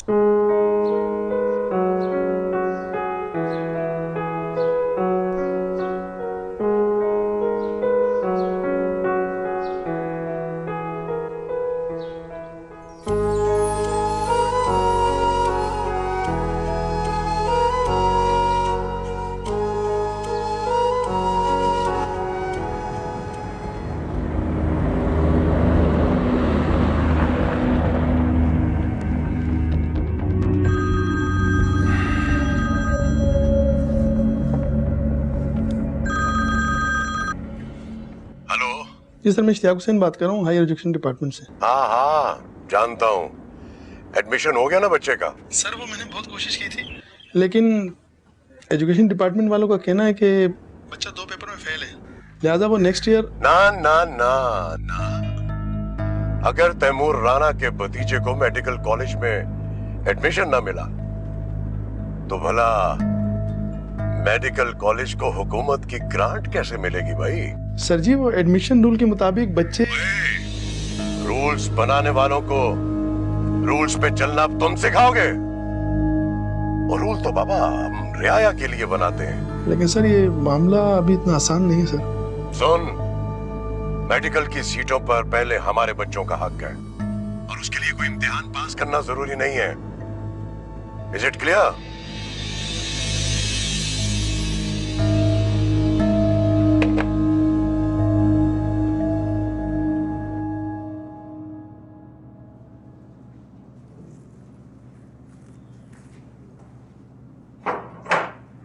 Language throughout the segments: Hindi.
जी सर, मैं इश्तियाक हुसैन बात कर रहा हूँ हायर एजुकेशन डिपार्टमेंट से। हाँ हाँ जानता हूँ। एडमिशन हो गया ना बच्चे का? सर वो मैंने बहुत कोशिश की थी, लेकिन एजुकेशन डिपार्टमेंट वालों का कहना है कि बच्चा 2 पेपर में फेल है, लिहाजा वो नेक्स्ट ईयर। ना ना ना ना, अगर तैमूर राणा के भतीजे को मेडिकल कॉलेज में एडमिशन ना मिला तो भला मेडिकल कॉलेज को हुकूमत की ग्रांट कैसे मिलेगी भाई? सर जी वो एडमिशन रूल के मुताबिक बच्चे। रूल्स बनाने वालों को रूल्स पे चलना तुम सिखाओगे? और रूल तो बाबा हम रियाया के लिए बनाते हैं। लेकिन सर ये मामला अभी इतना आसान नहीं है सर। सुन, मेडिकल की सीटों पर पहले हमारे बच्चों का हक है और उसके लिए कोई इम्तिहान पास करना जरूरी नहीं है। Is it clear?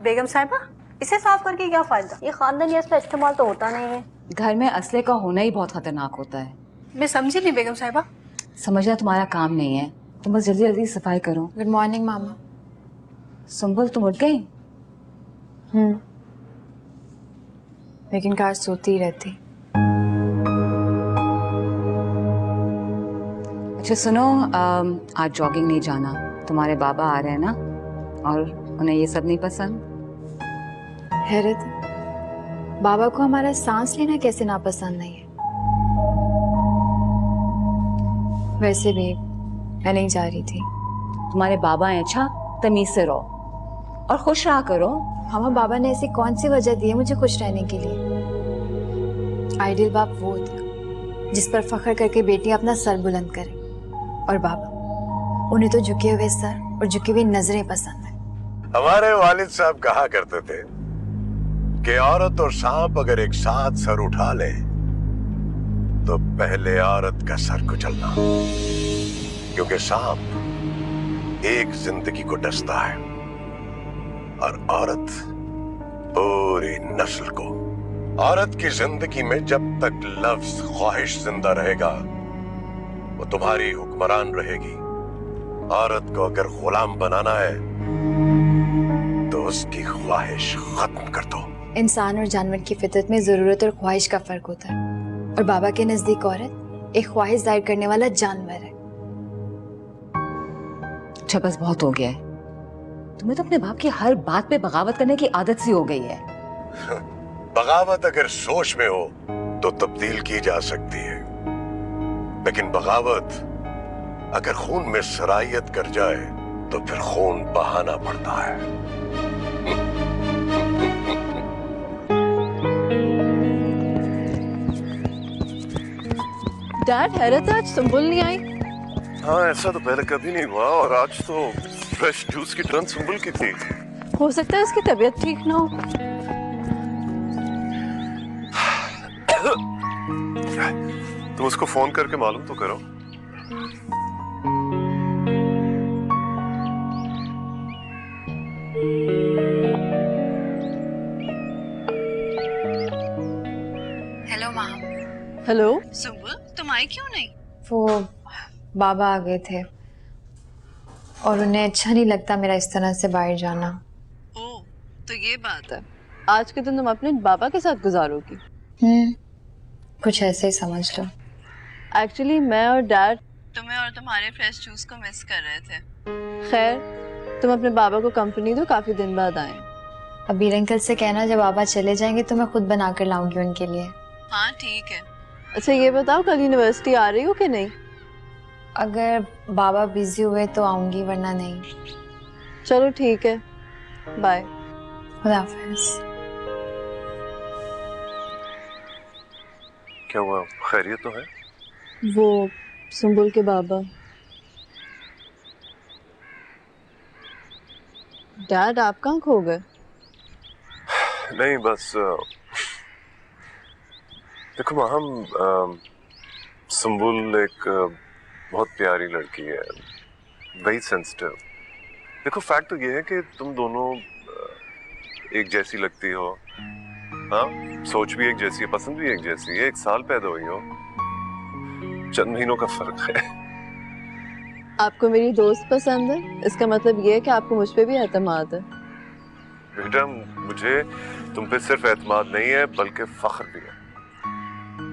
बेगम साहिबा, इसे साफ करके क्या फायदा? ये खानदानी असला इस्तेमाल तो होता नहीं है। घर में असले का होना ही बहुत खतरनाक होता है। मैं समझी नहीं बेगम साहिबा। समझना तुम्हारा काम नहीं है, तुम बस जल्दी जल्दी सफाई करो। गुड मॉर्निंग मामा। सुंबुल तुम उठ गई? लेकिन कार सोती ही रहती। अच्छा सुनो, आज जॉगिंग नहीं जाना, तुम्हारे बाबा आ रहे हैं ना, और उन्हें ये सब नहीं पसंद। हैरत, बाबा को हमारा सांस लेना कैसे नापसंद नहीं है। वैसे भी मैं नहीं जा रही थी। तुम्हारे बाबा हैं, अच्छा तमीज से रहो और खुश रहा करो। मामा, बाबा ने ऐसी कौन सी वजह दी है मुझे खुश रहने के लिए? आइडियल बाप वो था जिस पर फख्र करके बेटियां अपना सर बुलंद करें, और बाबा, उन्हें तो झुके हुए सर और झुकी हुई नजरें पसंद है। हमारे वालिद साहब कहा करते थे कि औरत और सांप अगर एक साथ सर उठा ले तो पहले औरत का सर कुचलना, क्योंकि सांप एक जिंदगी को डसता है और औरत पूरी नस्ल को। औरत की जिंदगी में जब तक लफ्ज ख्वाहिश जिंदा रहेगा वो तुम्हारी हुक्मरान रहेगी। औरत को अगर गुलाम बनाना है तो उसकी ख्वाहिश खत्म कर दो। इंसान और जानवर की फितरत में जरूरत और ख्वाहिश का फर्क होता है, और बाबा के नजदीक औरत एक ख्वाहिश जाहिर करने वाला जानवर है। अच्छा बस बहुत हो गया है, तुम्हें तो अपने बाप की हर बात पे बगावत करने की आदत सी हो गई है। बगावत अगर सोच में हो तो तब्दील की जा सकती है, लेकिन बगावत अगर खून में सरायत कर जाए तो फिर खून बहाना पड़ता है। डैड, हैरत आज सुंबुल नहीं आई। हाँ, ऐसा तो पहले कभी नहीं हुआ, और आज तो फ्रेश जूस की टर्न सुंबुल की थी। हो सकता है उसकी तबीयत ठीक ना हो। तुम उसको फोन करके मालूम तो करो। हेलो माँ। हेलो सुंबुल, तुम आई क्यों नहीं? वो बाबा आ गए थे और उन्हें अच्छा नहीं लगता मेरा इस तरह से बाहर जाना। ओह, तो ये बात है। आज के दिन तुम अपने बाबा के साथ गुजारोगी? कुछ ऐसे ही समझ लो। एक्चुअली मैं और डैड तुम्हें और तुम्हारे फ्रेश जूस को मिस कर रहे थे। खैर, तुम अपने बाबा को कंपनी दो, काफी दिन बाद आए। अबीर अंकल से कहना जब बाबा चले जाएंगे तो मैं खुद बना कर लाऊंगी उनके लिए। हाँ ठीक है। अच्छा ये बताओ, कल यूनिवर्सिटी आ रही हो कि नहीं? अगर बाबा बिजी हुए तो आऊंगी, वरना नहीं। चलो ठीक है, बाय। खुदा हाफिज। क्या हुआ, खैरियत तो है? वो सुंबुल के बाबा। डैड आप कहाँ खो गए? नहीं बस देखो माहम, सुंबुल एक बहुत प्यारी लड़की है, वेरी सेंसिटिव। देखो फैक्ट तो ये है कि तुम दोनों एक जैसी लगती हो, हाँ, सोच भी एक जैसी है, पसंद भी एक जैसी है, 1 साल पैदा हुई हो, चंद महीनों का फर्क है। आपको मेरी दोस्त पसंद है, इसका मतलब ये है कि आपको मुझ पे भी एतमाद है। बेटा मुझे तुम पे सिर्फ एतमाद नहीं है बल्कि फख्र भी है।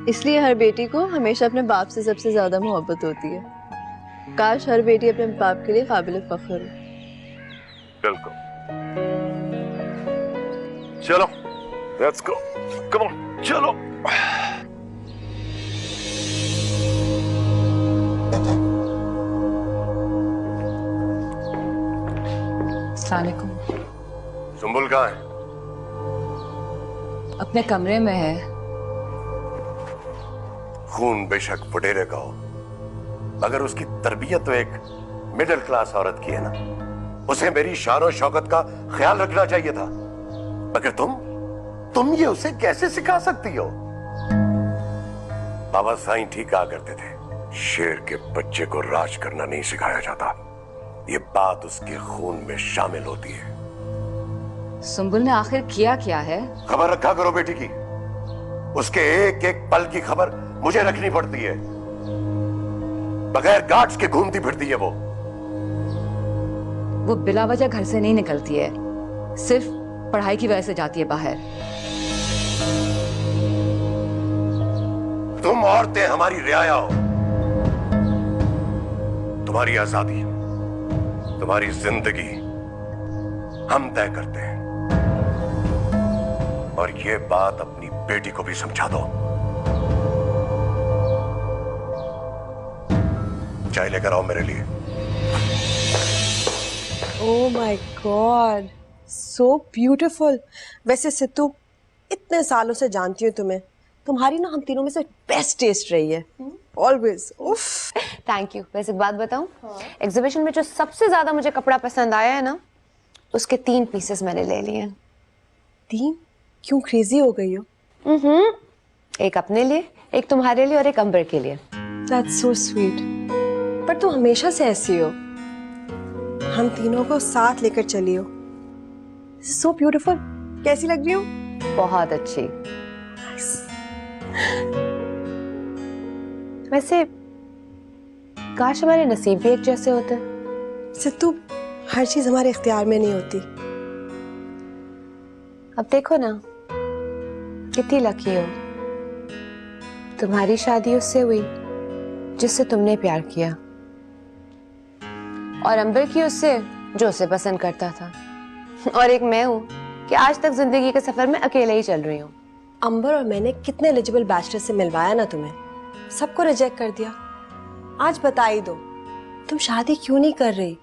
इसलिए हर बेटी को हमेशा अपने बाप से सबसे ज्यादा मोहब्बत होती है। काश हर बेटी अपने बाप के लिए काबिल फख्र हो। बिल्कुल। चलो लेट्स गो, कम ऑन चलो। अस्सलाम वालेकुम। सुंबुल कहाँ है? अपने कमरे में है। खून बेशक फुटेरे का हो, मगर उसकी तरबियत तो एक मिडिल क्लास औरत की है ना, उसे मेरी शान और शौकत का ख्याल रखना चाहिए था। मगर तुम ये उसे कैसे सिखा सकती हो? बाबा साईं ठीक कहा करते थे, शेर के बच्चे को राज करना नहीं सिखाया जाता, ये बात उसके खून में शामिल होती है। सुंबुल ने आखिर किया क्या है? खबर रखा करो बेटी की, उसके एक एक पल की खबर मुझे रखनी पड़ती है। बगैर गार्ड्स के घूमती फिरती है वो बिला वजह घर से नहीं निकलती है, सिर्फ पढ़ाई की वजह से जाती है बाहर। तुम औरतें हमारी रियाया हो, तुम्हारी आजादी, तुम्हारी जिंदगी हम तय करते हैं, और ये बात अपनी बेटी को भी समझा दो। चाय लेकर आओ मेरे लिए। Oh my God, so beautiful. वैसे सिद्धू, इतने सालों से जानती हूँ तुम्हें, तुम्हारी ना हम तीनों में से बेस्ट टेस्ट रही है ऑलवेज। उफ, थैंक यू। वैसे एक बात बताऊं, एग्जीबिशन में जो सबसे ज्यादा मुझे कपड़ा पसंद आया है ना, उसके 3 पीसेस मैंने ले लिए हैं। 3? क्यों क्रेजी हो गई हो? एक अपने लिए, एक तुम्हारे लिए और एक अंबर के लिए। That's so sweet. पर तुम हमेशा से ऐसी हो, हम तीनों को साथ लेकर चली हो। So beautiful. कैसी लग रही हूँ? बहुत अच्छी। वैसे काश हमारे नसीब भी एक जैसे होते। सिद्धू, हर चीज हमारे इख्तियार में नहीं होती। अब देखो ना, कितनी लकी हो, तुम्हारी शादी उससे हुई जिससे तुमने प्यार किया, और अंबर की उससे जो उसे पसंद करता था, और एक मैं हूं कि आज तक जिंदगी के सफर में अकेले ही चल रही हूँ। अंबर और मैंने कितने एलिजिबल बैचलर से मिलवाया ना तुम्हें, सबको रिजेक्ट कर दिया। आज बता ही दो, तुम शादी क्यों नहीं कर रही?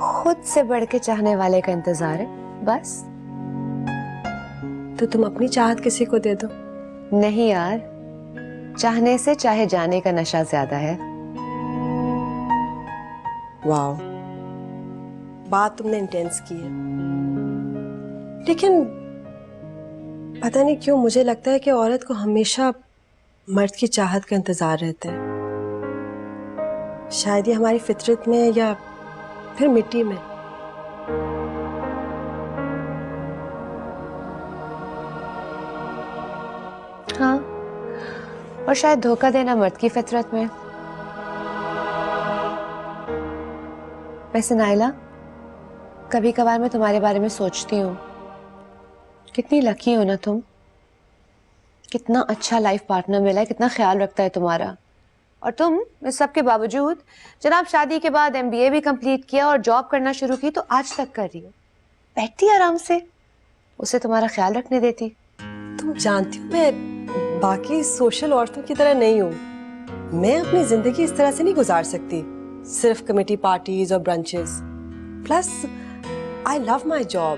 खुद से बढ़ के चाहने वाले का इंतजार है बस। तो तुम अपनी चाहत किसी को दे दो। नहीं यार, चाहने से चाहे जाने का नशा ज्यादा है। वाओ, बात तुमने इंटेंस की है, लेकिन पता नहीं क्यों मुझे लगता है कि औरत को हमेशा मर्द की चाहत का इंतजार रहता है। शायद ये हमारी फितरत में या फिर मिट्टी में। हाँ, और शायद धोखा देना मर्द की फितरत में। वैसे नाइला, कभी कभार मैं तुम्हारे बारे में सोचती हूँ, कितनी लकी हो ना तुम, कितना अच्छा लाइफ पार्टनर मिला है, कितना ख्याल रखता है तुम्हारा। और तुम इस सब के बावजूद जनाब शादी के बाद MBA भी कंप्लीट किया और जॉब करना शुरू की, तो आज तक कर रही हो, बैठती आराम से, उसे तुम्हारा ख्याल रखने देती। तुम जानती हो मैं बाकी सोशल औरतों की तरह नहीं हूँ। मैं अपनी जिंदगी इस तरह से नहीं गुजार सकती, सिर्फ कमेटी पार्टीज और brunches. Plus I love my job,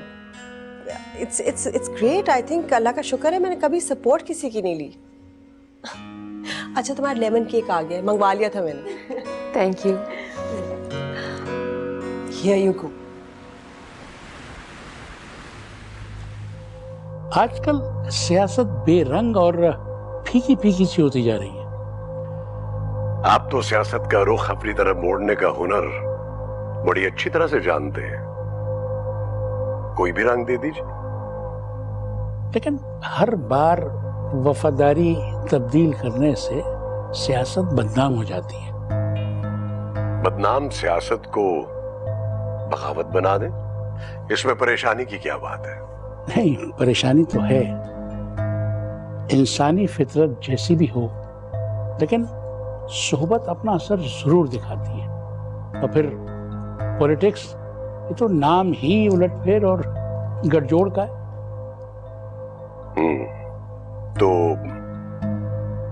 it's great. I think अल्लाह का शुक्र है मैंने कभी सपोर्ट किसी की नहीं ली। अच्छा, तुम्हारा लेमन केक आ गया, मंगवा लिया था मैंने। Thank you. Here you go. आजकल सियासत बेरंग और फीकी फीकी सी होती जा रही है। आप तो सियासत का रुख अपनी तरफ मोड़ने का हुनर बड़ी अच्छी तरह से जानते हैं। कोई भी रंग दे दीजिए। लेकिन हर बार वफादारी तब्दील करने से सियासत बदनाम हो जाती है। बदनाम सियासत को बगावत बना दें, इसमें परेशानी की क्या बात है? नहीं, परेशानी तो है। इंसानी फितरत जैसी भी हो, लेकिन सोहबत अपना असर जरूर दिखाती है। और फिर पॉलिटिक्स, ये तो नाम ही उलटफेर और गठजोड़ का है। तो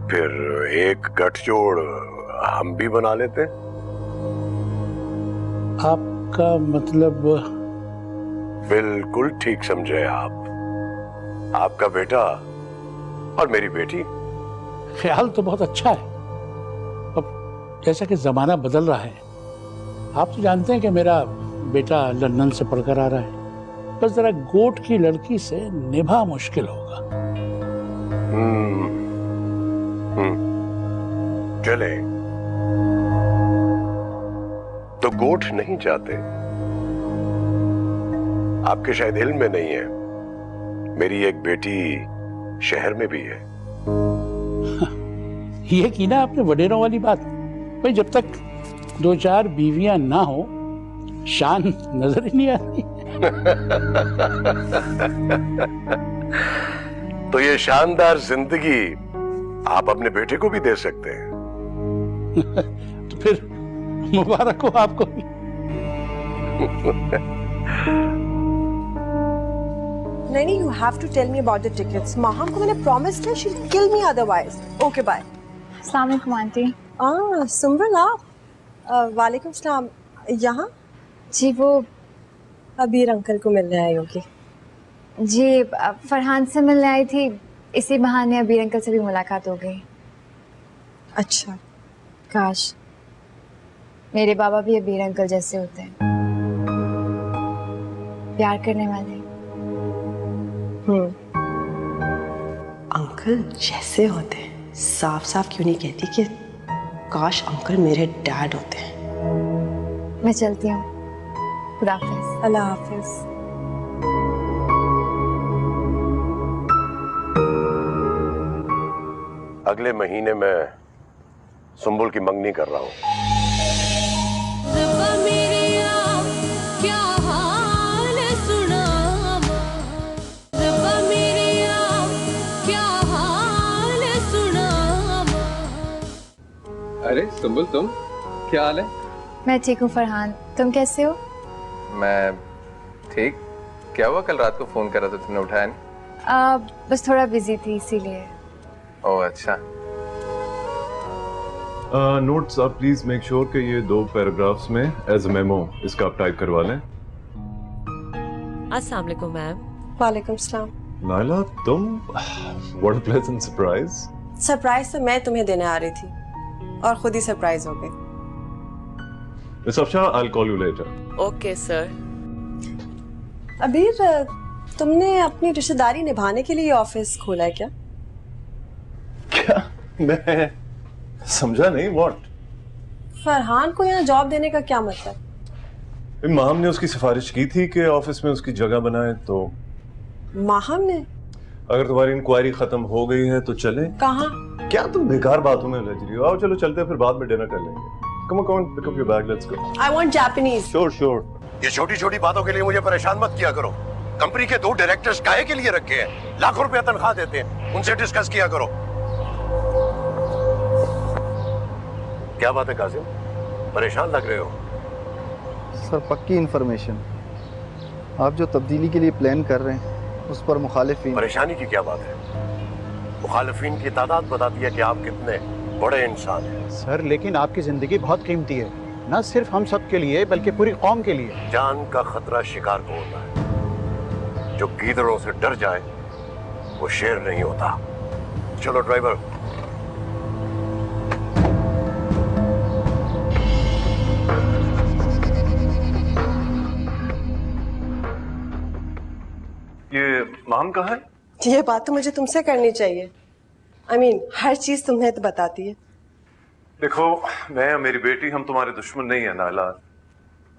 फिर एक गठजोड़ हम भी बना लेते हैं। आपका मतलब? बिल्कुल ठीक समझे आप। आपका बेटा और मेरी बेटी। ख्याल तो बहुत अच्छा है। अब जैसा कि जमाना बदल रहा है, आप तो जानते हैं कि मेरा बेटा लंदन से पढ़कर आ रहा है। बस जरा गोट की लड़की से निभा मुश्किल होगा। चले तो गोठ नहीं चाहते। आपके शायद इल्म में नहीं है, मेरी एक बेटी शहर में भी है। ये की ना आपने वडेरों वाली बात। भाई, जब तक 2-4 बीवियां ना हो, शान नजर ही नहीं आती। तो ये शानदार जिंदगी आप अपने बेटे को भी दे सकते हैं। तो फिर मुबारक हो आपको भी। नहीं, you have to tell me about the tickets. Maham को मैंने प्रॉमिस किया, she will kill me otherwise. Okay, bye. अस्सलाम वालेकुम आंटी। सुम्बुल, आप? वालेकुम सलाम। यहाँ? जी, वो अबीर अंकल को मिलने आई होगी। जी फरहान से मिलने आई थी, इसी बहाने अबीर अंकल से भी मुलाकात हो गई। अच्छा। काश मेरे बाबा भी अबीर अंकल जैसे होते हैं, प्यार करने वाले। अंकल जैसे होते हैं, साफ साफ क्यों नहीं कहती कि काश अंकल मेरे डैड होते हैं। मैं चलती हूँ, खुदा हाफिज। अल्लाह हाफिज। अगले महीने में सुंबुल की मंगनी कर रहा हूँ। अरे सुंबुल, तुम? क्या हाल है? मैं ठीक हूँ फरहान, तुम कैसे हो? मैं ठीक। क्या हुआ, कल रात को फोन करा तो तुमने उठाया नहीं? बस थोड़ा बिजी थी इसीलिए। ओह अच्छा। नोट्स आप प्लीज मेक श्योर कि ये 2 पैराग्राफ्स में एज अ मेमो इसका आप टाइप करवा लें। अस्सलाम वालेकुम मैम। वालेकुम सलाम। नायला, तुम? What a pleasant surprise. Surprise तो मैं तुम्हें देने आ रही थी और खुद ही सरप्राइज हो गई। Miss Afsha, I will call you later. Okay sir. अबीर, तुमने अपनी रिश्तेदारी निभाने के लिए ऑफिस खोला है क्या? क्या? मैं समझा नहीं। व्हाट? फरहान को यहाँ जॉब देने का क्या मतलब? माहम ने उसकी सिफारिश की थी कि ऑफिस में उसकी जगह बनाए, तो माहम ने? अगर तुम्हारी इंक्वायरी खत्म हो गई है तो चले। कहाँ? क्या तुम बेकार बातों में उलझ रही हो? आओ चलो चलते हैं, फिर बाद में डिनर कर लेंगे। Come on, pick up your bag, let's go. I want Japanese. Sure sure. ये छोटी छोटी बातों के लिए मुझे परेशान मत किया करो। कंपनी के 2 डायरेक्टर्स काहे के लिए रखे हैं? लाखों रुपया तनख्वाह देते हैं, उनसे डिस्कस किया करो। क्या बात है कासिम, परेशान लग रहे हो? सर, पक्की इंफॉर्मेशन, आप जो तब्दीली के लिए प्लान कर रहे हैं उस पर मुखालिफिन। परेशानी की क्या बात है? मुखालिफिन की तादाद बताती है कि आप कितने बड़े इंसान हैं। सर लेकिन आपकी जिंदगी बहुत कीमती है, ना सिर्फ हम सब के लिए बल्कि पूरी कौम के लिए। जान का खतरा शिकार को होता है, जो गीदड़ों से डर जाए वो शेर नहीं होता। चलो ड्राइवर। ये माम कहाँ है? ये बात तो मुझे तुमसे करनी चाहिए। I mean, हर चीज तुम्हें तो बताती है। देखो, मैं और मेरी बेटी हम तुम्हारे दुश्मन नहीं है नाला,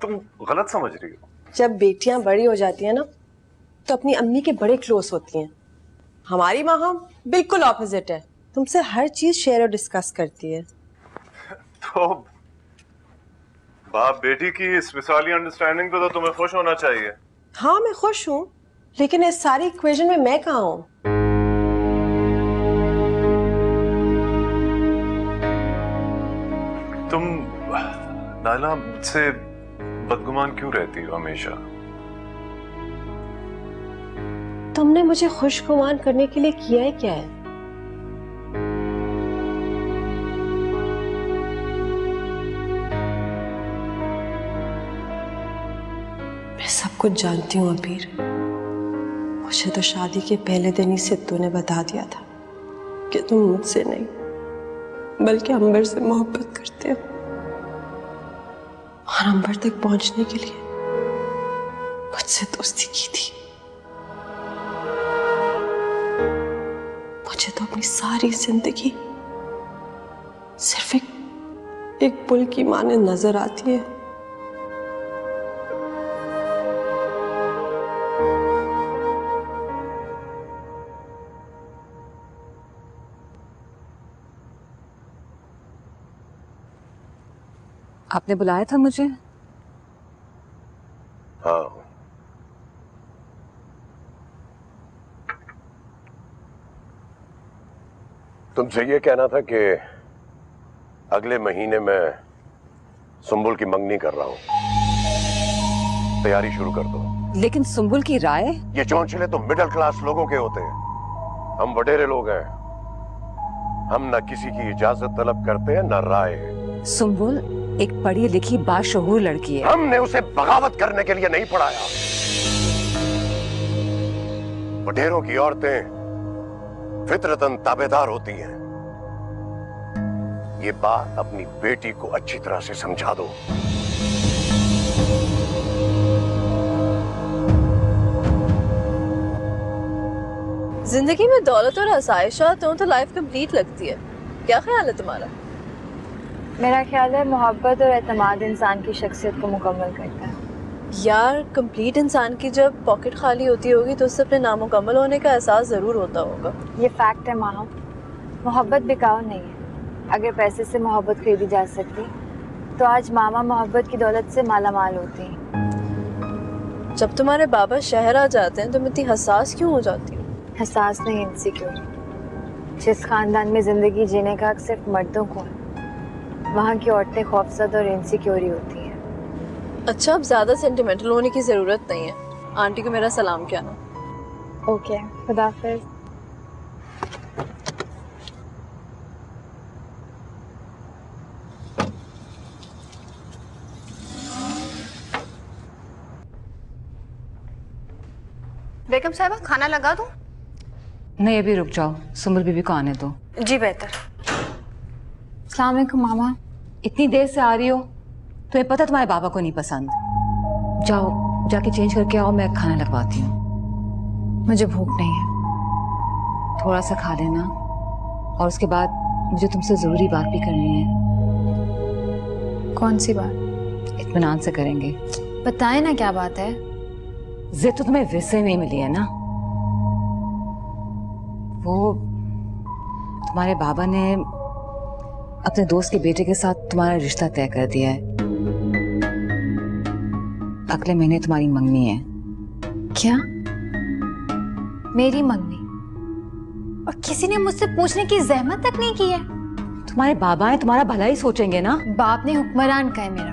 तुम गलत समझ रही हो। जब बेटियां बड़ी हो जाती हैं ना तो अपनी अम्मी के बड़े क्लोज होती हैं। हमारी माँ हम बिल्कुल ऑपोजिट है, तुमसे हर चीज शेयर और डिस्कस करती है। तो बाप बेटी की इस मिसाली अंडरस्टैंडिंग पे तो तुम्हें खुश होना चाहिए। हाँ मैं खुश हूँ, लेकिन इस सारी इक्वेशन में मैं कहाँ हूँ? तुम नाला मुझसे बदगुमान क्यों रहती हो हमेशा? तुमने मुझे खुशगुमान करने के लिए किया है क्या है? मैं सब कुछ जानती हूँ अबीर। मुझे तो शादी के पहले दिन ही सिद्धू ने बता दिया था कि तुम मुझसे नहीं बल्कि अंबर से मोहब्बत करते हो, और अंबर तक पहुंचने के लिए मुझसे दोस्ती की थी। मुझे तो अपनी सारी जिंदगी सिर्फ एक पुल की माने नजर आती है। आपने बुलाया था मुझे? हाँ, तुमसे ये कहना था कि अगले महीने मैं सुंबुल की मंगनी कर रहा हूं, तैयारी शुरू कर दो। लेकिन सुंबुल की राय? ये चौंचले तो मिडिल क्लास लोगों के होते हैं, हम वडेरे लोग हैं। हम न किसी की इजाजत तलब करते हैं न राय। सुंबुल एक पढ़ी लिखी बाशऊर लड़की है। हमने उसे बगावत करने के लिए नहीं पढ़ाया। वडेरों की औरतें फितरतन ताबेदार होती हैं। ये बात अपनी बेटी को अच्छी तरह से समझा दो। जिंदगी में दौलत और आसाइशात हो तो लाइफ कंप्लीट लगती है। क्या ख्याल है तुम्हारा? मेरा ख्याल है मोहब्बत और एतमाद इंसान की शख्सियत को मुकम्मल करता है। यार कंप्लीट इंसान की जब पॉकेट खाली होती होगी तो उससे अपने नामुकम्मल होने का एहसास ज़रूर होता होगा। ये फैक्ट है माँ। मोहब्बत बिकाऊ नहीं है। अगर पैसे से मोहब्बत खरीदी जा सकती तो आज मामा मोहब्बत की दौलत से माला माल होती। जब तुम्हारे बाबा शहर आ जाते हैं तुम इतनी हसास क्यों हो जाती हो? हसास नहीं, इनसिक्योर। जिस खानदान में जिंदगी जीने का हक सिर्फ मर्दों को है, वहाँ की औरतें खौफजदा और इनसिक्योर होती हैं। अच्छा, अब ज्यादा सेंटिमेंटल होने की जरूरत नहीं है। आंटी को मेरा सलाम कहना। ओके, खुदा हाफिज। बेगम साहिबा खाना लगा दूं? नहीं अभी रुक जाओ, सुंबुल बीबी को आने दो। जी बेहतर। अस्सलाम वालेकुम मामा। इतनी देर से आ रही हो, तुम्हें पता तुम्हारे बाबा को नहीं पसंद। जाओ जाके चेंज करके आओ, मैं खाना लगवाती हूँ। मुझे भूख नहीं है। थोड़ा सा खा लेना, और उसके बाद मुझे तुमसे जरूरी बात भी करनी है। कौन सी बात? इत्मीनान से करेंगे। बताएं ना क्या बात है। जिद तो तुम्हें वैसे में मिली है ना। वो तुम्हारे बाबा ने अपने दोस्त के बेटे के साथ तुम्हारा रिश्ता तय कर दिया है। अगले महीने तुम्हारी मंगनी है। क्या? मेरी मंगनी? और किसी ने मुझसे पूछने की जहमत तक नहीं की है। तुम्हारे बाबा हैं, तुम्हारा भला ही सोचेंगे ना। बाप ने हुक्मरान का है मेरा,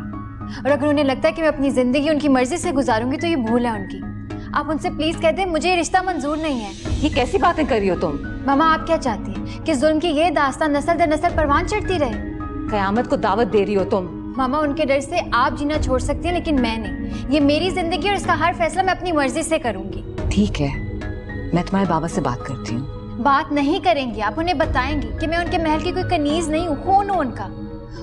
और अगर उन्हें लगता है कि मैं अपनी जिंदगी उनकी मर्जी से गुजारूंगी तो ये भूल है उनकी। आप उनसे प्लीज कह दें मुझे ये रिश्ता मंजूर नहीं है। ये कैसी बातें कर रही हो तुम? मामा आप क्या चाहती हैं कि जुल्म की ये दास्तान नस्ल दर नस्ल परवान चढ़ती रहे? कयामत को दावत दे रही हो तुम। मामा उनके डर से आप जीना छोड़ सकती हैं लेकिन मैं नहीं। ये मेरी जिंदगी और इसका हर फैसला मैं अपनी मर्जी से करूंगी। ठीक है, मैं तुम्हारे बाबा से बात करती हूँ। बात नहीं करेंगी आप, उन्हें बताएंगी कि मैं उनके महल की कोई कनीज नहीं हूँ, खून हूँ उनका।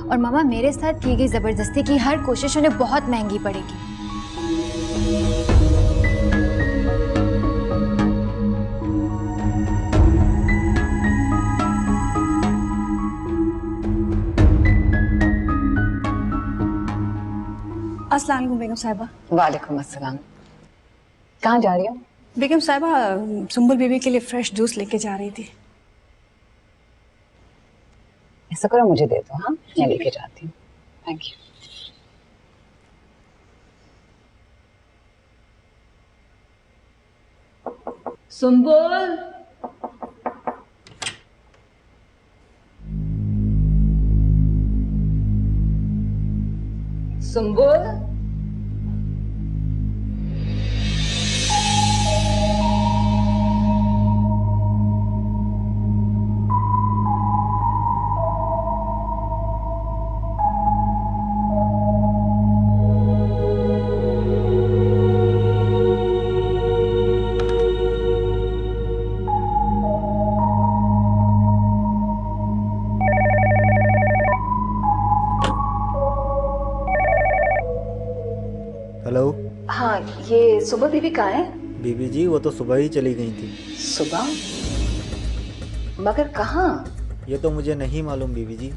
और मामा मेरे साथ की गई जबरदस्ती की हर कोशिश उन्हें बहुत महंगी पड़ेगी। अस्सलाम वालेकुम बेगम साहिबा। वालेकुम अस्सलाम। कहाँ जा रही हो? बेगम साहिबा सुंबल बेबी के लिए फ्रेश जूस लेके जा रही थी। ऐसा करो मुझे दे दो। हाँ, मैं लेके जाती हूँ। Thank you. Sumbal, Sumbal, hello. हाँ, ये सुबह बीबी कहाँ है? बीबी जी वो तो सुबह ही चली गई थी। सुबह? मगर कहाँ? ये तो मुझे नहीं मालूम बीबी जी।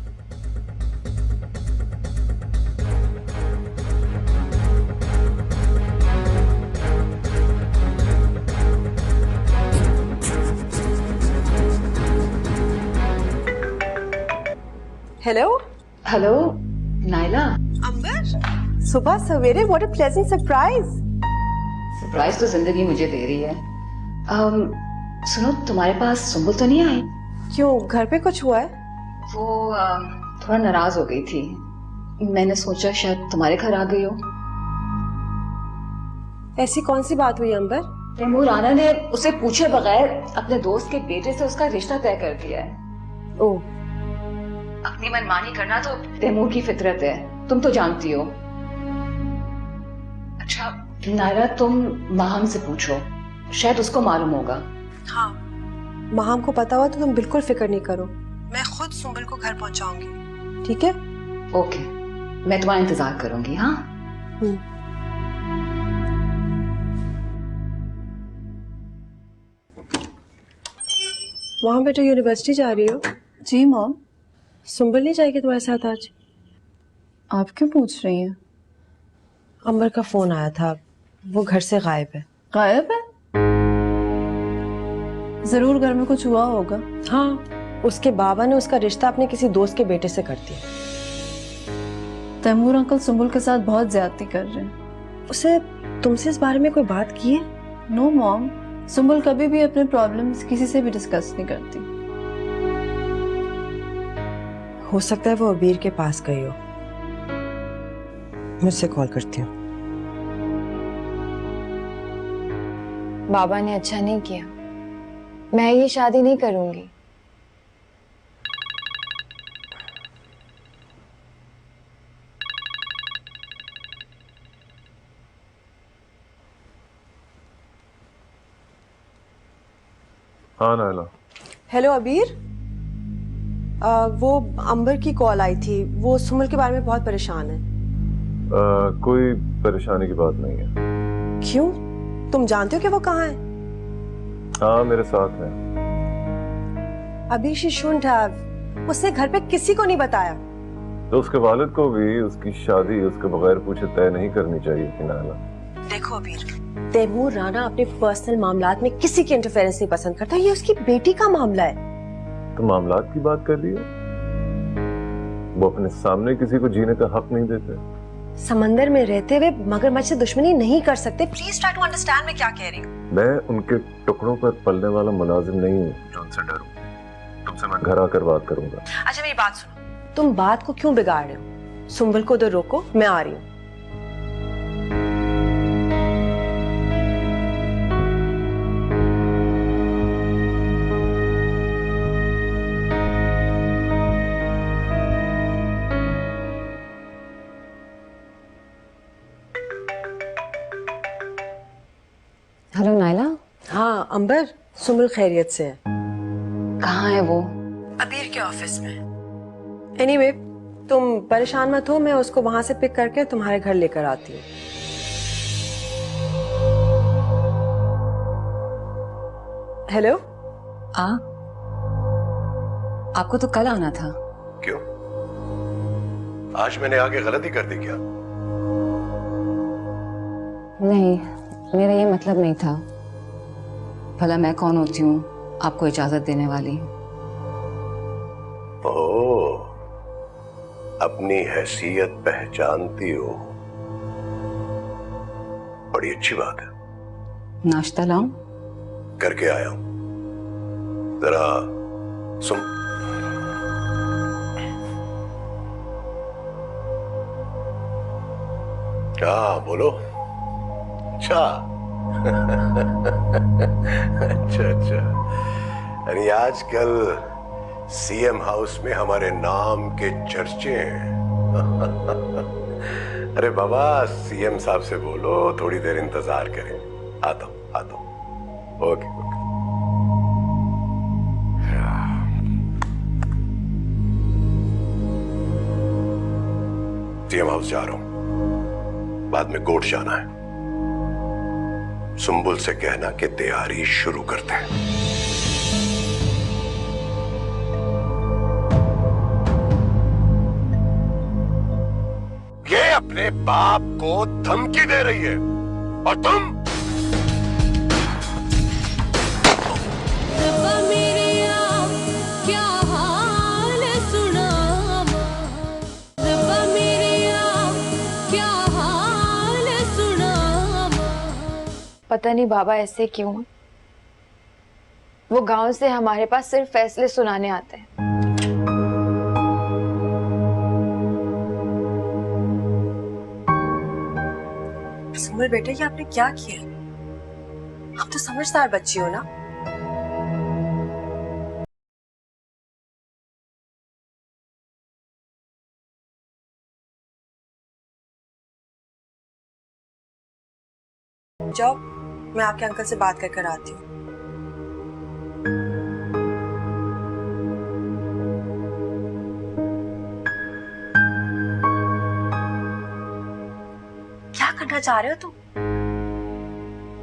Hello hello Naila. अंबर, सुबह सवेरे what a pleasant surprise. Surprise तो जिंदगी मुझे दे रही है। सुनो, तुम्हारे पास सुंबल तो नहीं आई? क्यों, घर पे कुछ हुआ है? वो थोड़ा नाराज हो गई थी। मैंने सोचा शायद तुम्हारे घर आ गई हो। ऐसी कौन सी बात हुई अंबर? तैमूर राना ने उसे पूछे बगैर अपने दोस्त के बेटे से उसका रिश्ता तय कर दिया है। ओह, अपनी मनमानी करना तो तैमूर की फितरत है, तुम तो जानती हो। अच्छा नायरा, तुम माहम से पूछो, शायद उसको मालूम होगा। हाँ, माहम को पता हुआ तो तुम बिल्कुल फिक्र नहीं करो, मैं खुद सुंबल को घर पहुंचाऊंगी। ठीक है? ओके, मैं तुम्हारा इंतजार करूंगी। हाँ। वहां बेटा यूनिवर्सिटी जा रही हो? जी मॉम। सुंबल नहीं जाएगी तुम्हारे साथ आज? आप क्यों पूछ रही हैं? अंबर का फोन आया था, वो घर से गायब है। गायब है? जरूर घर में कुछ हुआ होगा। हाँ, उसके बाबा ने उसका रिश्ता अपने किसी दोस्त के बेटे से कर दिया। तैमूर अंकल सुंबल के साथ बहुत ज्यादती कर रहे हैं। उसे तुमसे इस बारे में कोई बात की है? नो मॉम, सुंबल कभी भी अपने प्रॉब्लम्स किसी से भी डिस्कस नहीं करती। हो सकता है वो अबीर के पास गई हो। मुझसे कॉल करती हूँ। बाबा ने अच्छा नहीं किया, मैं ये शादी नहीं करूंगी। हाँ नायला। हेलो अबीर, वो अंबर की कॉल आई थी, वो सुमल के बारे में बहुत परेशान है। कोई परेशानी की बात नहीं है। क्यों, तुम जानते हो कि वो कहाँ है? हाँ, मेरे साथ है। अभी शी शुड हैव, उसने घर पे किसी को नहीं बताया। तो उसके वालिद को भी उसकी शादी उसके बगैर पूछे तय नहीं करनी चाहिए थी नायला। देखो अबीर, तैमूर राना अपने पर्सनल मामलात में किसी की इंटरफेरेंस नहीं पसंद करता। ये उसकी बेटी का मामला है। तो मामलात की बात कर रही है? वो अपने सामने किसी को जीने का हक नहीं देते। समंदर में रहते हुए मगरमच्छ से दुश्मनी नहीं कर सकते। प्लीज ट्राई टू अंडरस्टैंड मैं क्या कह रही हूँ। मैं उनके टुकड़ों पर पलने वाला मुलाजिम नहीं हूँ जो उनसे डरूं। तुमसे मैं घर आकर बात करूंगा। अच्छा मेरी बात सुनो, तुम बात को क्यों बिगाड़ रहे हो? सुंबल को उधर रोको, मैं आ रही हूँ। Hello Naila. हाँ अंबर, सुम्बुल खैरियत से है। कहाँ है वो? अबीर के ऑफिस में। एनीवे, तुम परेशान मत हो, मैं उसको वहां से पिक करके तुम्हारे घर लेकर आती हूँ। हेलो। आपको तो कल आना था। क्यों? आज मैंने आगे गलती कर दी क्या? नहीं, मेरा ये मतलब नहीं था। भला मैं कौन होती हूँ आपको इजाजत देने वाली? ओह, अपनी हैसियत पहचानती हो, बड़ी अच्छी बात है। नाश्ता लाऊं? करके आया हूं, जरा सुन। क्या बोलो? अच्छा अच्छा। यानी आजकल सीएम हाउस में हमारे नाम के चर्चे हैं। अरे बाबा, सीएम साहब से बोलो थोड़ी देर इंतजार करें। आता हूं। ओके। सीएम हाउस जा रहा हूं, बाद में कोर्ट जाना है। सुम्बुल से कहना कि तैयारी शुरू करते हैं। ये अपने बाप को धमकी दे रही है और तुम पता नहीं बाबा ऐसे क्यों। वो गांव से हमारे पास सिर्फ फैसले सुनाने आते हैं। सुम्बुल बेटे, ये आपने क्या किया? आप तो समझदार बच्ची हो ना। जाओ, मैं आपके अंकल से बात कर आती हूँ। क्या करना चाह रहे हो तुम?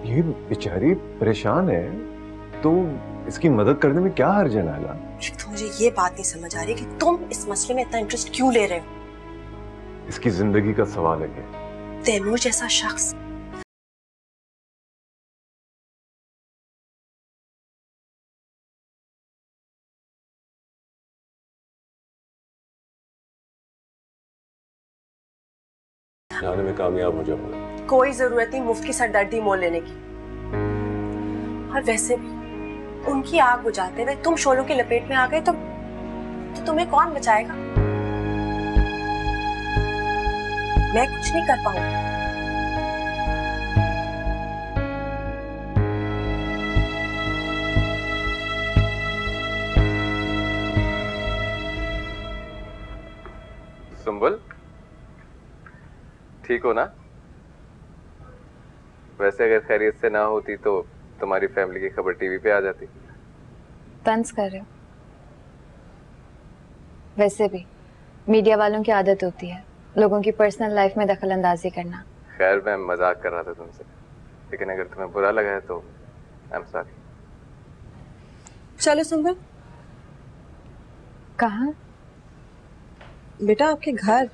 ये बेचारी परेशान है, तो इसकी मदद करने में क्या हर्ज है नाला? तो मुझे ये बात नहीं समझ आ रही कि तुम इस मसले में इतना इंटरेस्ट क्यों ले रहे हो। इसकी जिंदगी का सवाल है क्या? तैमूर जैसा शख्स जाने में कामयाब हो जाऊंगा। कोई जरूरत नहीं मुफ्त की सरदर्दी मोल लेने की। और वैसे भी उनकी आग बुझाते हुए तुम शोलों की लपेट में आ गए तो तुम्हें कौन बचाएगा? मैं कुछ नहीं कर पाऊंगी। सुम्बुल, ठीक हो ना? वैसे अगर खैरियत से ना होती तो तुम्हारी फैमिली की खबर टीवी पे आ जाती। तंज कर रहे हो? वैसे भी मीडिया वालों की आदत होती है लोगों की पर्सनल लाइफ में दखल अंदाजी करना। खैर, मैं मजाक कर रहा था तुमसे, लेकिन अगर तुम्हें बुरा लगा है तो आई एम सॉरी। चलो सुम्बुल। कहाँ? बेटा आपके घर।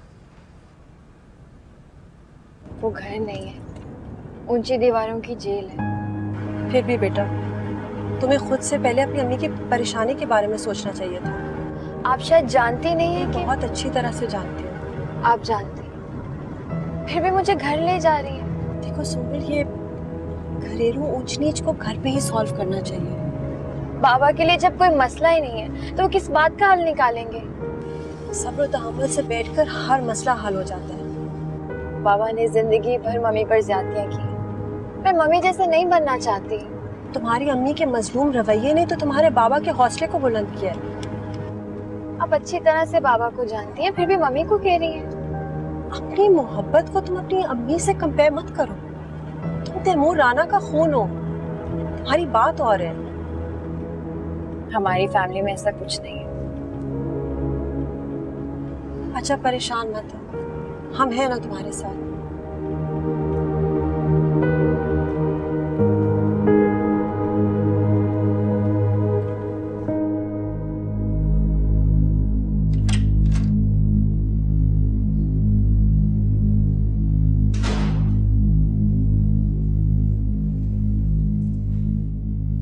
वो घर नहीं है, ऊंची दीवारों की जेल है। फिर भी बेटा, तुम्हें खुद से पहले अपनी अम्मी की परेशानी के बारे में सोचना चाहिए था। आप शायद जानती नहीं है कि बहुत अच्छी तरह से जानती हूँ। आप जानती हैं, फिर भी मुझे घर ले जा रही है। देखो सुम्बुल, ये घरेलू ऊंच नीच को घर पे ही सॉल्व करना चाहिए। बाबा के लिए जब कोई मसला ही नहीं है तो वो किस बात का हल निकालेंगे? सब्र और तहम्मुल से बैठकर हर मसला हल हो जाता है। बाबा ने जिंदगी भर मम्मी पर ज्यादतियां की। मैं मम्मी जैसे नहीं बनना चाहती। तुम्हारी अम्मी के मजलूम रवैये ने तो तुम्हारे बाबा के हौसले को बुलंद किया है। आप अच्छी तरह से बाबा को जानती हैं, फिर भी मम्मी को कह रही हैं। अपनी मोहब्बत को तुम अपनी अम्मी से कंपेयर मत करो। तुम तैमूर राणा का खून हो, तुम्हारी बात और है। हमारी फैमिली में ऐसा कुछ नहीं है। अच्छा परेशान मत हो, हम हैं ना तुम्हारे साथ।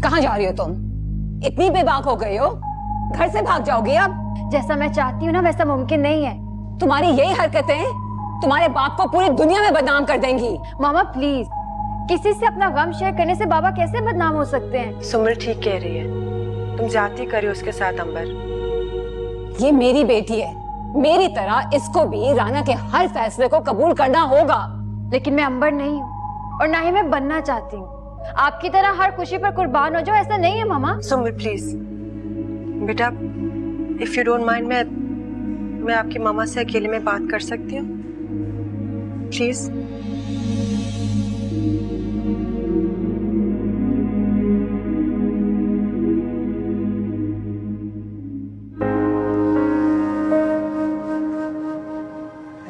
कहाँ जा रही हो तुम? इतनी बेबाक हो गई हो, घर से भाग जाओगी अब? जैसा मैं चाहती हूँ ना वैसा मुमकिन नहीं है। तुम्हारी यही हरकतें तुम्हारे बाप को पूरी दुनिया में बदनाम कर देंगी। मामा प्लीज, किसी से अपना गम शेयर करने से बाबा कैसे बदनाम हो सकते हैं? सुमिर ठीक कह रही है, तुम जाती करिए उसके साथ अंबर। ये मेरी बेटी है, मेरी तरह इसको भी राना के हर फैसले को कबूल करना होगा। लेकिन मैं अंबर नहीं हूँ और ना ही मैं बनना चाहती हूँ। आपकी तरह हर खुशी पर कुर्बान हो जाओ ऐसा नहीं है मामा। सुमिर प्लीज बेटा, इफ यू डोंट माइंड, मैं आपकी मामा से अकेले में बात कर सकती हूँ प्लीज?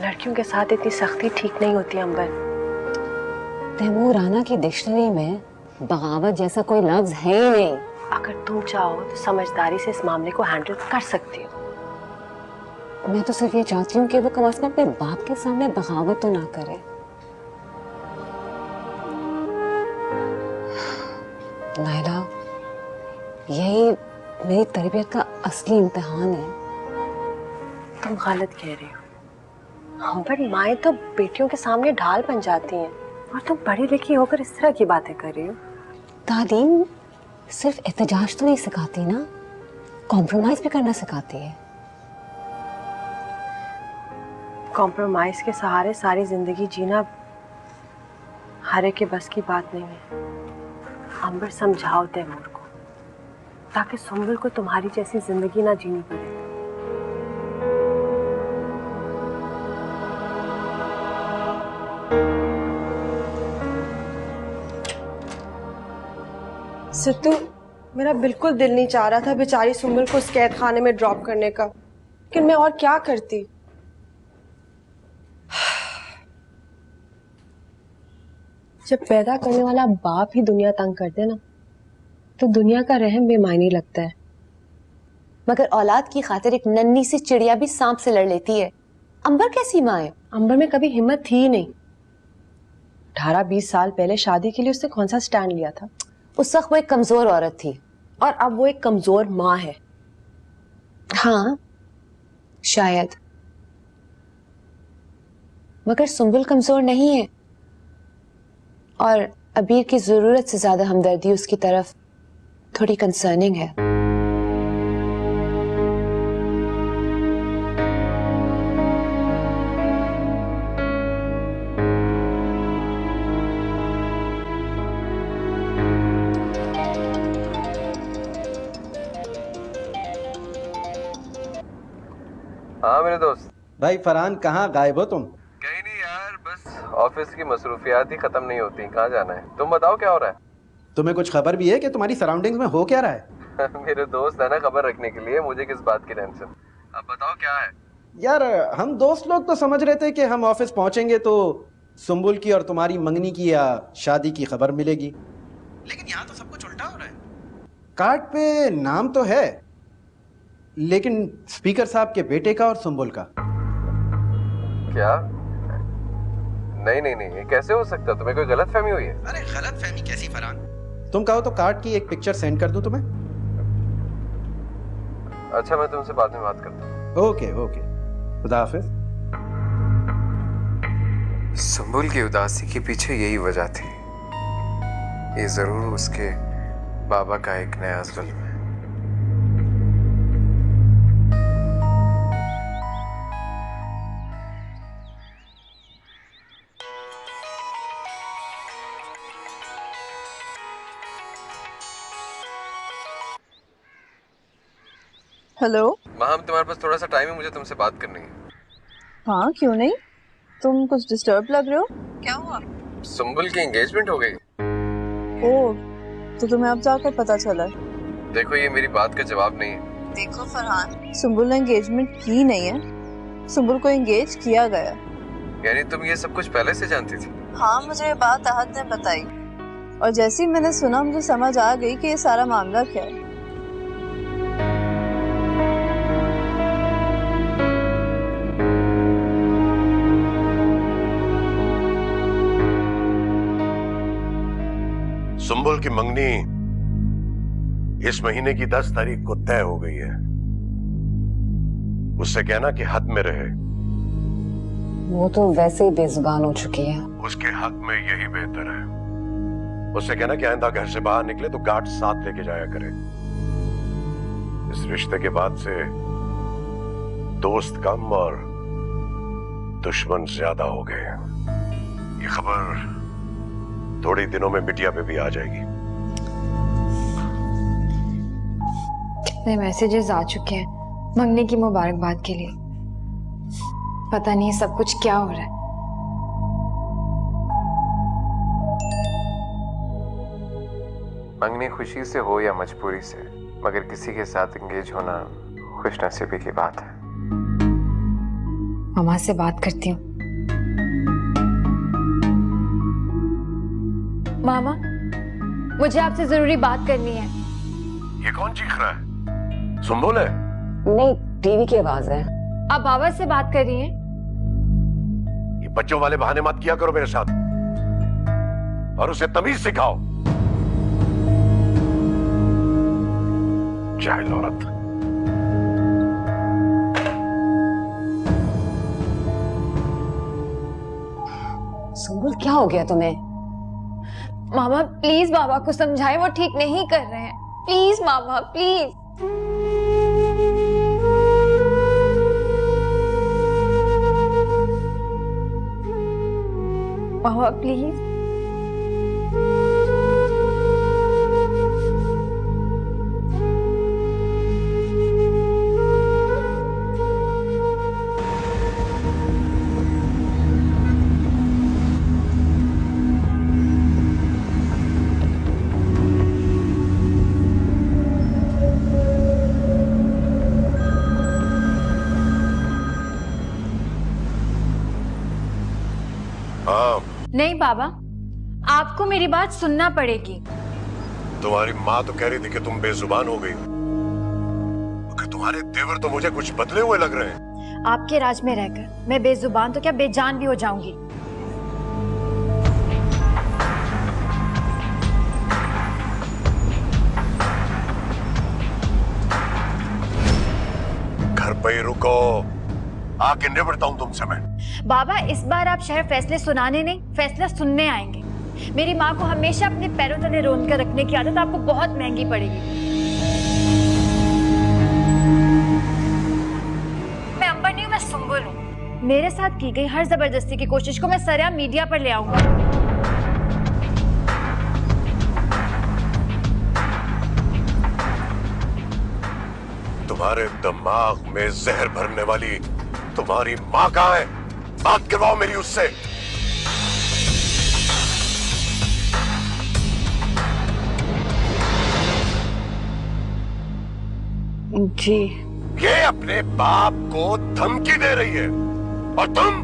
लड़कियों के साथ इतनी सख्ती ठीक नहीं होती अंबर। तैमूर राना की डिक्शनरी में बगावत जैसा कोई लफ्ज है ही नहीं। अगर तुम चाहो तो समझदारी से इस मामले को हैंडल कर सकती हो। मैं तो सिर्फ ये चाहती हूँ कि वो कम से कम अपने बाप के सामने बगावत तो ना करे। नायला, यही मेरी तरबियत का असली इम्तिहान है। तुम गलत कह रही हो अंबर, माएँ तो बेटियों के सामने ढाल बन जाती हैं और तुम पढ़ी लिखी होकर इस तरह की बातें कर रही हो। तालीम सिर्फ एहतजाज तो नहीं सिखाती ना, कॉम्प्रोमाइज भी करना सिखाती है। कॉम्प्रोमाइज के सहारे सारी जिंदगी जीना हर एक के बस की बात नहीं है। अंबर समझाओ तैमूर को ताकि सुंबुल को तुम्हारी जैसी जिंदगी ना जीनी पड़े। सिद्धू, मेरा बिल्कुल दिल नहीं चाह रहा था बेचारी सुंबुल को उस कैद खाने में ड्रॉप करने का, लेकिन मैं और क्या करती। जब पैदा करने वाला बाप ही दुनिया तंग कर दे ना, तो दुनिया का रहम बेमायने लगता है। मगर औलाद की खातिर एक नन्ही सी चिड़िया भी सांप से लड़ लेती है। अंबर कैसी माँ है? अंबर में कभी हिम्मत थी ही नहीं। 18-20 साल पहले शादी के लिए उसने कौन सा स्टैंड लिया था? उस वक्त वो एक कमजोर औरत थी और अब वो एक कमजोर माँ है। हाँ शायद, मगर सुंबुल कमजोर नहीं है और अबीर की जरूरत से ज्यादा हमदर्दी उसकी तरफ थोड़ी कंसर्निंग है। हाँ मेरे दोस्त। भाई फरहान, कहाँ गायब हो तुम? कहीं नहीं यार, बस ऑफिस की मसरूफियात ही खत्म नहीं होती। कहाँ जाना है? तुम बताओ क्या हो रहा है? तुम्हें कुछ खबर भी है कि तुम्हारी सराउंडिंग्स में हो क्या रहा है? मेरे दोस्त है ना खबर रखने के लिए, मुझे किस बात की टेंशन। अब बताओ क्या है? यार हम दोस्त लोग तो समझ रहे थे कि हम ऑफिस पहुंचेंगे तो सुंबुल की और तुम्हारी मंगनी की या शादी की खबर मिलेगी, लेकिन यहाँ तो सब कुछ उल्टा हो रहा है। कार्ड पे नाम तो है, लेकिन स्पीकर साहब के बेटे का और सुंबुल का। क्या? नहीं नहीं नहीं, ये कैसे हो सकता? तुम्हें कोई गलत फहमी हुई है? अरे गलत फहमी कैसी फरहान? तुम कहो तो कार्ड की एक पिक्चर सेंड कर दूं तुम्हें? अच्छा, मैं तुमसे बाद में बात करता हूँ। ओके ओके, खुदा हाफिज। सुंबुल की उदासी के पीछे यही वजह थी। ये जरूर उसके बाबा का एक नया जुल्म है। हेलो माम, तुम्हारे पास थोड़ा सा टाइम है? मुझे तुमसे बात करनी है। हाँ क्यों नहीं, तुम कुछ डिस्टर्ब लग रहे हो। क्या हुआ? सुंबुल की एंगेजमेंट हो गई। ओह तो तुम्हें अब जाकर पता चला? देखो ये मेरी बात का जवाब नहीं है। देखो फरहान, सुंबुल ने एंगेजमेंट की नहीं है, सुंबुल को एंगेज किया गया। यानी तुम ये सब कुछ पहले से जानती थी? हाँ, मुझे ये बात आहत ने बताई और जैसे ही मैंने सुना मुझे समझ आ गई कि ये सारा मामला क्या है। सुंबुल की मंगनी इस महीने की 10 तारीख को तय हो गई है। उससे कहना कि हद में रहे। वो तो वैसे ही बेजुबान हो चुकी है। उसके हक में यही बेहतर है। उससे कहना कि आइंदा घर से बाहर निकले तो गार्ड साथ लेके जाया करे। इस रिश्ते के बाद से दोस्त कम और दुश्मन ज्यादा हो गए। ये खबर थोड़ी दिनों में मीडिया पे भी आ जाएगी। कितने मैसेजेस आ चुके हैं मंगनी की मुबारकबाद के लिए। पता नहीं सब कुछ क्या हो रहा है। मंगनी खुशी से हो या मजबूरी से, मगर किसी के साथ एंगेज होना खुशनसीबी की बात है। मामा से बात करती हूँ। मामा, मुझे आपसे जरूरी बात करनी है। ये कौन चीख रहा है? सुंबुल है? नहीं, टीवी की आवाज है। आप बाबा से बात कर रही हैं? ये बच्चों वाले बहाने मत किया करो मेरे साथ और उसे तमीज सिखाओ। जाहिल औरत। सुंबुल, क्या हो गया तुम्हें? मामा प्लीज बाबा को समझाएं, वो ठीक नहीं कर रहे हैं। Please mama, please. Mama please. नहीं बाबा, आपको मेरी बात सुनना पड़ेगी। तुम्हारी माँ तो कह रही थी कि तुम बेजुबान हो गई, मगर तुम्हारे तेवर तो मुझे कुछ बदले हुए लग रहे हैं। आपके राज में रहकर मैं बेजुबान तो क्या बेजान भी हो जाऊंगी। घर पे ही रुको, आके निबड़ता हूं तुमसे मैं। बाबा, इस बार आप शहर फैसले सुनाने नहीं, फैसला सुनने आएंगे। मेरी माँ को हमेशा अपने पैरों तले रोंद कर रखने की आदत आपको बहुत महंगी पड़ेगी। मैं अंबर नहीं हूँ, मैं सुंबुल हूँ। मेरे साथ की गई हर जबरदस्ती की कोशिश को मैं सरेआम मीडिया पर ले आऊंगा। तुम्हारे दिमाग में जहर भरने वाली तुम्हारी माँ कहाँ है? बात करवाओ मेरी उससे। जी। ये अपने बाप को धमकी दे रही है और तुम